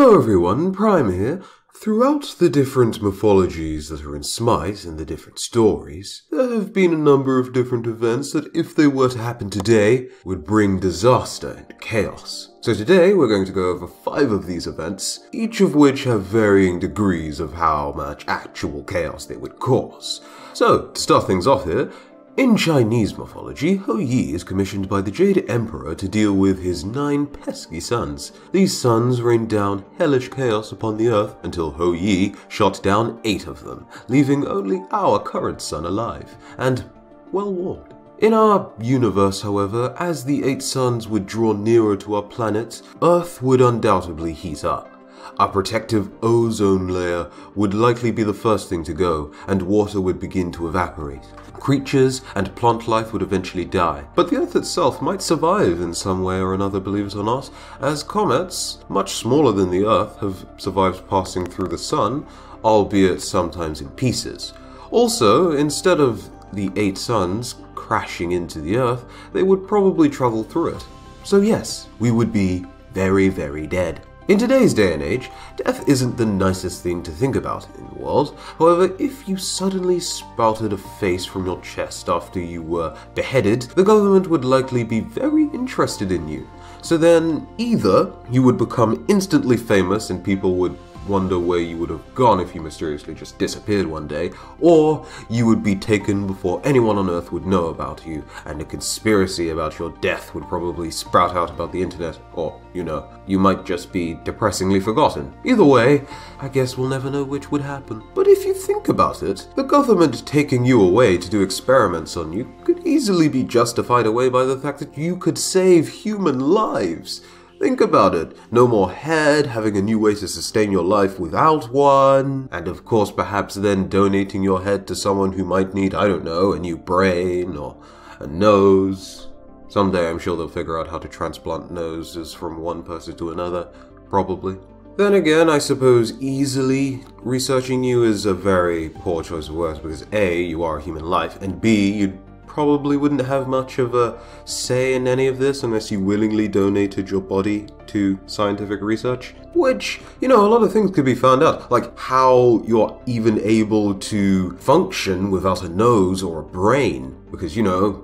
Hello everyone, Prime here. Throughout the different mythologies that are in Smite and the different stories, there have been a number of different events that, if they were to happen today, would bring disaster and chaos. So today we're going to go over 5 of these events, each of which have varying degrees of how much actual chaos they would cause. So, to start things off here, in Chinese mythology, Hou Yi is commissioned by the Jade Emperor to deal with his 9 pesky sons. These sons rained down hellish chaos upon the earth until Hou Yi shot down 8 of them, leaving only our current son alive, and well-warned. In our universe, however, as the 8 suns would draw nearer to our planet, Earth would undoubtedly heat up. Our protective ozone layer would likely be the first thing to go, and water would begin to evaporate. Creatures and plant life would eventually die, but the Earth itself might survive in some way or another, believe it or not, as comets, much smaller than the Earth, have survived passing through the Sun, albeit sometimes in pieces. Also, instead of the 8 suns crashing into the Earth, they would probably travel through it. So yes, we would be very, very dead. In today's day and age, death isn't the nicest thing to think about in the world. However, if you suddenly sprouted a face from your chest after you were beheaded, the government would likely be very interested in you. So then, either you would become instantly famous and people would wonder where you would have gone if you mysteriously just disappeared one day, or you would be taken before anyone on Earth would know about you, and a conspiracy about your death would probably sprout out about the internet, or, you might just be depressingly forgotten. Either way, I guess we'll never know which would happen. But if you think about it, the government taking you away to do experiments on you could easily be justified away by the fact that you could save human lives. Think about it. No more head, having a new way to sustain your life without one, and of course perhaps then donating your head to someone who might need, I don't know, a new brain or a nose. Someday I'm sure they'll figure out how to transplant noses from one person to another, probably. Then again, I suppose easily researching you is a very poor choice of words because A, you are a human life, and B, you'd probably wouldn't have much of a say in any of this unless you willingly donated your body to scientific research. Which, a lot of things could be found out, like how you're even able to function without a nose or a brain. Because,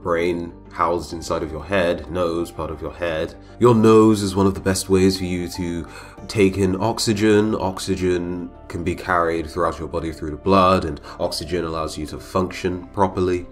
brain housed inside of your head, nose part of your head. Your nose is one of the best ways for you to take in oxygen. Oxygen can be carried throughout your body through the blood, and oxygen allows you to function properly.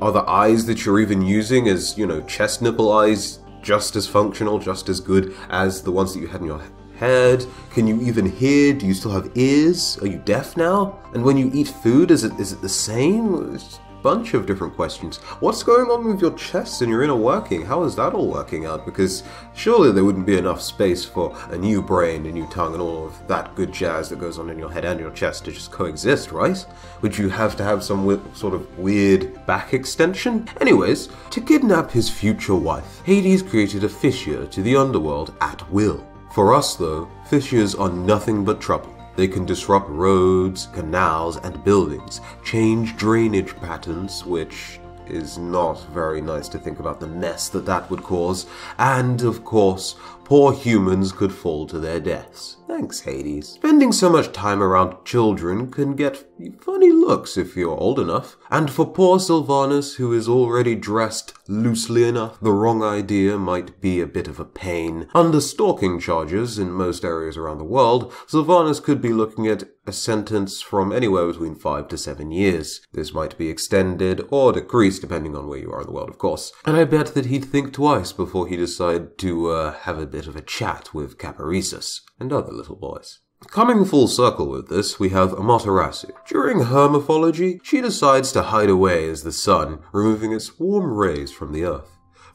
Are the eyes that you're even using as, chest nipple eyes just as functional, just as good as the ones that you had in your head? Can you even hear? Do you still have ears? Are you deaf now? And when you eat food, is it the same? It's a bunch of different questions. What's going on with your chest and your inner working? How is that all working out? Because surely there wouldn't be enough space for a new brain, a new tongue, and all of that good jazz that goes on in your head and your chest to just coexist, right? Would you have to have some sort of weird back extension? Anyways, to kidnap his future wife, Hades created a fissure to the underworld at will. For us though, fissures are nothing but trouble. They can disrupt roads, canals, and buildings, change drainage patterns, which is not very nice to think about the mess that would cause, and of course, poor humans could fall to their deaths. Thanks, Hades. Spending so much time around children can get funny looks if you're old enough, and for poor Sylvanus, who is already dressed loosely enough, the wrong idea might be a bit of a pain. Under stalking charges in most areas around the world, Sylvanus could be looking at a sentence from anywhere between 5 to 7 years. This might be extended or decreased depending on where you are in the world, of course. And I bet that he'd think twice before he decided to have a bit of a chat with Caparissus and other little boys. Coming full circle with this, we have Amaterasu. During her mythology, she decides to hide away as the sun, removing its warm rays from the earth.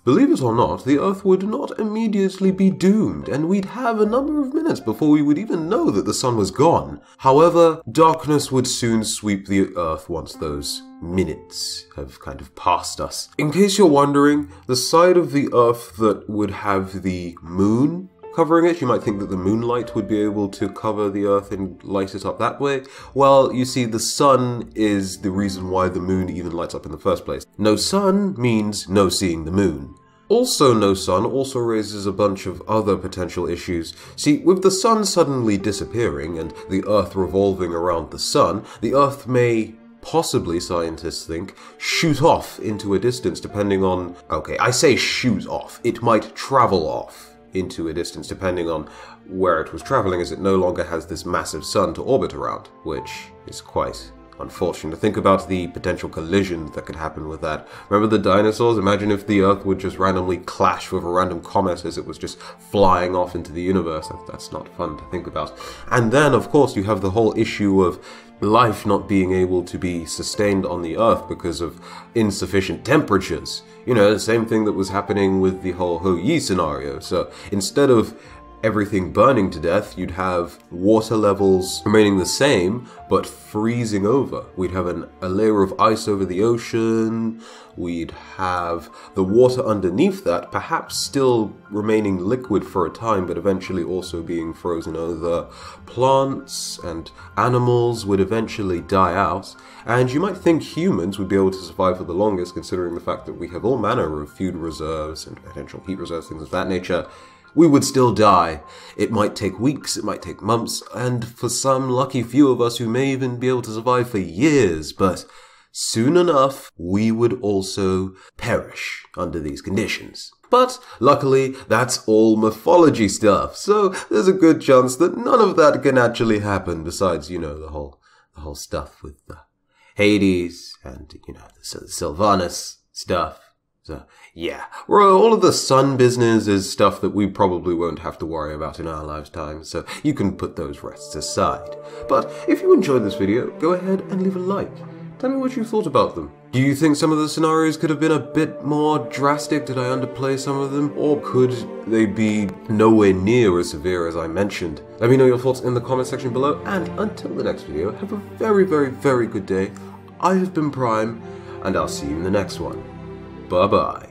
Believe it or not, the Earth would not immediately be doomed, and we'd have a number of minutes before we would even know that the sun was gone. However, darkness would soon sweep the Earth once those minutes have kind of passed us. In case you're wondering, the side of the Earth that would have the moon covering it, you might think that the moonlight would be able to cover the Earth and light it up that way. Well, you see, the sun is the reason why the moon even lights up in the first place. No sun means no seeing the moon. Also no sun also raises a bunch of other potential issues. See, with the sun suddenly disappearing and the Earth revolving around the sun, the Earth may possibly, scientists think, shoot off into a distance depending on... Okay, I say shoot off. It might travel off into a distance depending on where it was traveling, as it no longer has this massive sun to orbit around, which is quite unfortunate. Think about the potential collision that could happen with that. Remember the dinosaurs? Imagine if the Earth would just randomly clash with a random comet as it was just flying off into the universe. That's not fun to think about. And then, of course, you have the whole issue of life not being able to be sustained on the Earth because of insufficient temperatures. You know, the same thing that was happening with the whole Ho-Yi scenario. So instead of everything burning to death, you'd have water levels remaining the same, but freezing over. We'd have a layer of ice over the ocean, we'd have the water underneath that, perhaps still remaining liquid for a time, but eventually also being frozen over. Plants and animals would eventually die out, and you might think humans would be able to survive for the longest, considering the fact that we have all manner of food reserves and potential heat reserves, things of that nature. We would still die. It might take weeks, it might take months, and for some lucky few of us who may even be able to survive for years, but soon enough, we would also perish under these conditions. But luckily, that's all mythology stuff, so there's a good chance that none of that can actually happen, besides, you know, the whole stuff with the Hades and, you know, the Sylvanus stuff. So, yeah, all of the sun business is stuff that we probably won't have to worry about in our lifetime, so you can put those rests aside. But if you enjoyed this video, go ahead and leave a like. Tell me what you thought about them. Do you think some of the scenarios could have been a bit more drastic? Did I underplay some of them? Or could they be nowhere near as severe as I mentioned? Let me know your thoughts in the comment section below, and until the next video, have a very, very, very good day. I have been Prime, and I'll see you in the next one. Bye-bye.